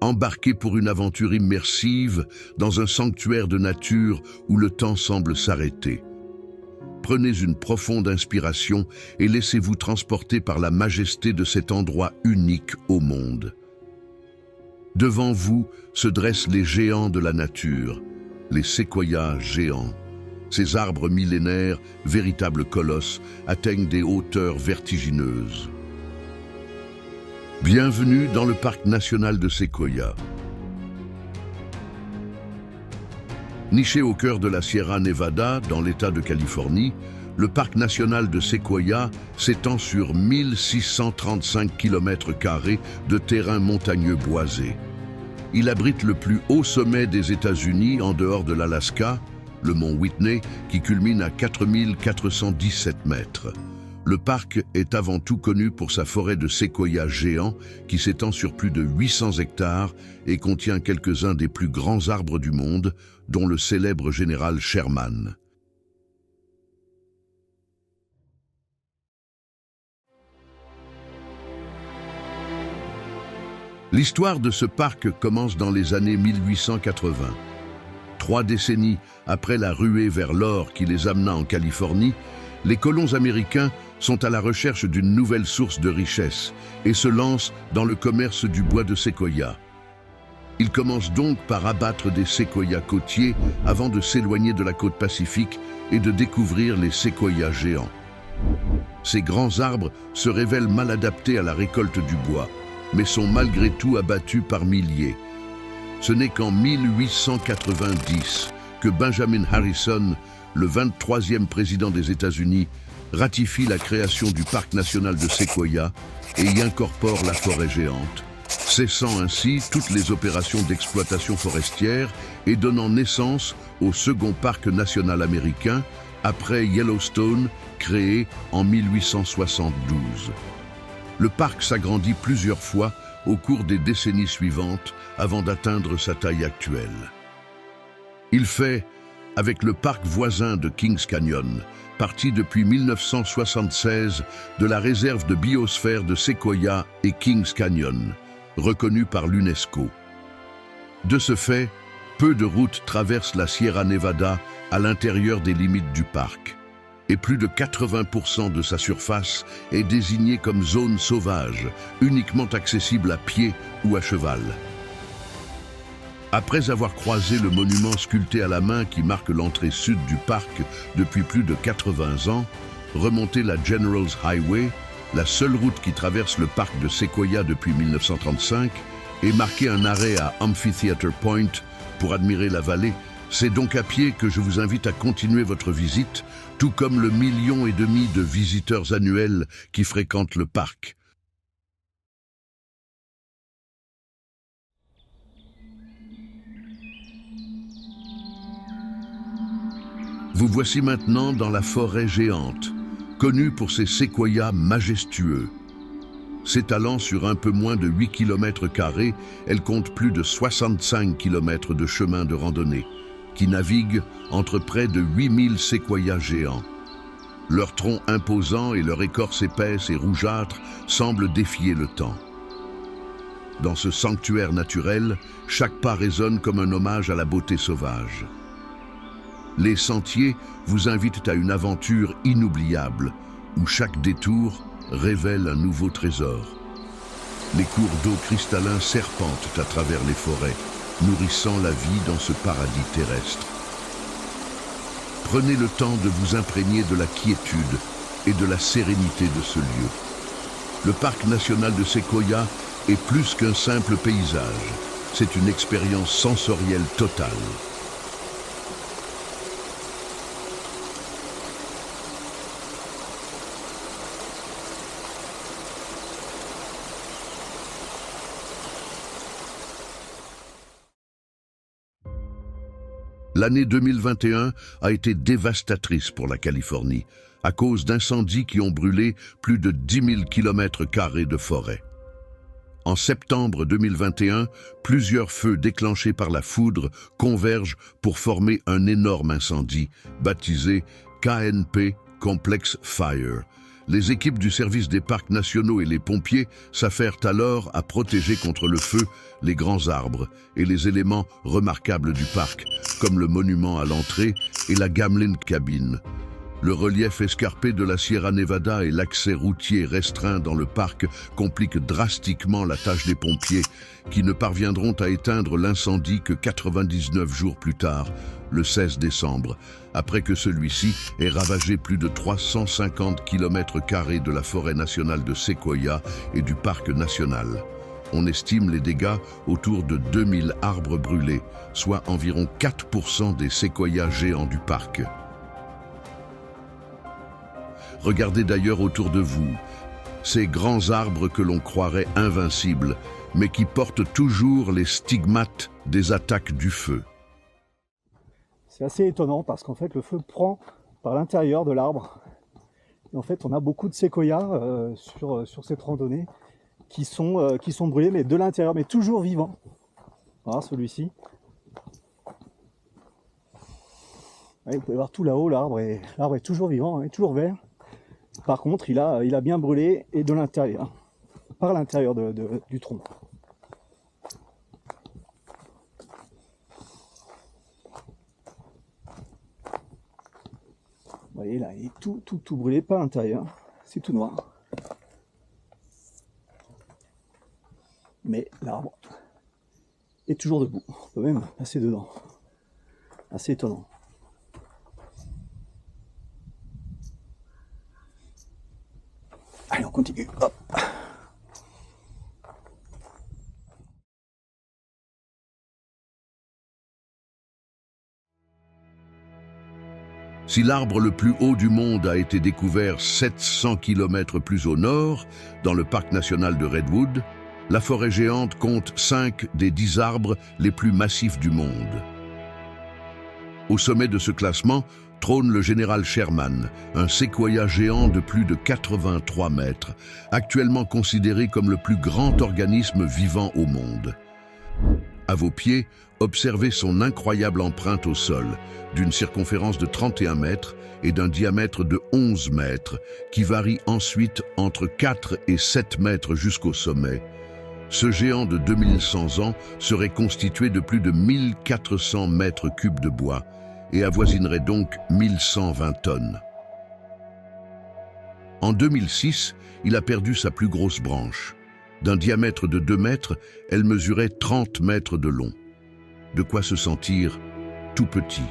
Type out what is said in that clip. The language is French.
Embarquez pour une aventure immersive dans un sanctuaire de nature où le temps semble s'arrêter. Prenez une profonde inspiration et laissez-vous transporter par la majesté de cet endroit unique au monde. Devant vous se dressent les géants de la nature, les séquoias géants. Ces arbres millénaires, véritables colosses, atteignent des hauteurs vertigineuses. Bienvenue dans le parc national de Sequoia. Niché au cœur de la Sierra Nevada, dans l'État de Californie, le parc national de Sequoia s'étend sur 1635 km² de terrain montagneux boisé. Il abrite le plus haut sommet des États-Unis en dehors de l'Alaska, le mont Whitney, qui culmine à 4417 mètres. Le parc est avant tout connu pour sa forêt de séquoias géants qui s'étend sur plus de 800 hectares et contient quelques-uns des plus grands arbres du monde, dont le célèbre général Sherman. L'histoire de ce parc commence dans les années 1880. 3 décennies après la ruée vers l'or qui les amena en Californie, les colons américains sont à la recherche d'une nouvelle source de richesse et se lancent dans le commerce du bois de séquoia. Ils commencent donc par abattre des séquoias côtiers avant de s'éloigner de la côte pacifique et de découvrir les séquoias géants. Ces grands arbres se révèlent mal adaptés à la récolte du bois, mais sont malgré tout abattus par milliers. Ce n'est qu'en 1890 que Benjamin Harrison, le 23e président des États-Unis, ratifie la création du parc national de Sequoia et y incorpore la forêt géante, cessant ainsi toutes les opérations d'exploitation forestière et donnant naissance au second parc national américain après Yellowstone, créé en 1872. Le parc s'agrandit plusieurs fois au cours des décennies suivantes avant d'atteindre sa taille actuelle. Il fait, avec le parc voisin de Kings Canyon, partie depuis 1976 de la réserve de biosphère de Sequoia et Kings Canyon, reconnue par l'UNESCO. De ce fait, peu de routes traversent la Sierra Nevada à l'intérieur des limites du parc, et plus de 80% de sa surface est désignée comme zone sauvage, uniquement accessible à pied ou à cheval. Après avoir croisé le monument sculpté à la main qui marque l'entrée sud du parc depuis plus de 80 ans, remontez la General's Highway, la seule route qui traverse le parc de Sequoia depuis 1935, et marquez un arrêt à Amphitheater Point pour admirer la vallée. C'est donc à pied que je vous invite à continuer votre visite, tout comme le 1,5 million de visiteurs annuels qui fréquentent le parc. Vous voici maintenant dans la forêt géante, connue pour ses séquoias majestueux. S'étalant sur un peu moins de 8 km², elle compte plus de 65 km de chemin de randonnée, qui naviguent entre près de 8000 séquoias géants. Leur tronc imposant et leur écorce épaisse et rougeâtre semblent défier le temps. Dans ce sanctuaire naturel, chaque pas résonne comme un hommage à la beauté sauvage. Les sentiers vous invitent à une aventure inoubliable, où chaque détour révèle un nouveau trésor. Les cours d'eau cristallins serpentent à travers les forêts, nourrissant la vie dans ce paradis terrestre. Prenez le temps de vous imprégner de la quiétude et de la sérénité de ce lieu. Le parc national de Sequoia est plus qu'un simple paysage, c'est une expérience sensorielle totale. L'année 2021 a été dévastatrice pour la Californie, à cause d'incendies qui ont brûlé plus de 10 000 km² de forêt. En septembre 2021, plusieurs feux déclenchés par la foudre convergent pour former un énorme incendie, baptisé KNP Complex Fire, Les équipes du service des parcs nationaux et les pompiers s'affairent alors à protéger contre le feu les grands arbres et les éléments remarquables du parc, comme le monument à l'entrée et la Gamelin Cabin. Le relief escarpé de la Sierra Nevada et l'accès routier restreint dans le parc compliquent drastiquement la tâche des pompiers, qui ne parviendront à éteindre l'incendie que 99 jours plus tard, le 16 décembre, après que celui-ci ait ravagé plus de 350 km² de la forêt nationale de Séquoia et du parc national. On estime les dégâts autour de 2000 arbres brûlés, soit environ 4% des séquoias géants du parc. Regardez d'ailleurs autour de vous, ces grands arbres que l'on croirait invincibles, mais qui portent toujours les stigmates des attaques du feu. C'est assez étonnant parce qu'en fait le feu prend par l'intérieur de l'arbre. Et en fait on a beaucoup de séquoias sur cette randonnée qui sont brûlés, mais de l'intérieur, mais toujours vivants. Voilà, celui-ci. Ouais, vous pouvez voir tout là-haut, l'arbre est toujours vivant, est toujours vert. Par contre, il a bien brûlé, et de l'intérieur, par l'intérieur du tronc. Vous voyez là, il est tout brûlé par l'intérieur, c'est tout noir. Mais l'arbre est toujours debout, on peut même passer dedans. Assez étonnant. Allez, on continue. Hop. Si l'arbre le plus haut du monde a été découvert 700 km plus au nord, dans le parc national de Redwood, la forêt géante compte 5 des 10 arbres les plus massifs du monde. Au sommet de ce classement trône le général Sherman, un séquoia géant de plus de 83 mètres, actuellement considéré comme le plus grand organisme vivant au monde. À vos pieds, observez son incroyable empreinte au sol, d'une circonférence de 31 mètres et d'un diamètre de 11 mètres, qui varie ensuite entre 4 et 7 mètres jusqu'au sommet. Ce géant de 2100 ans serait constitué de plus de 1400 mètres cubes de bois et avoisinerait donc 1120 tonnes. En 2006, il a perdu sa plus grosse branche. D'un diamètre de 2 mètres, elle mesurait 30 mètres de long. De quoi se sentir tout petit.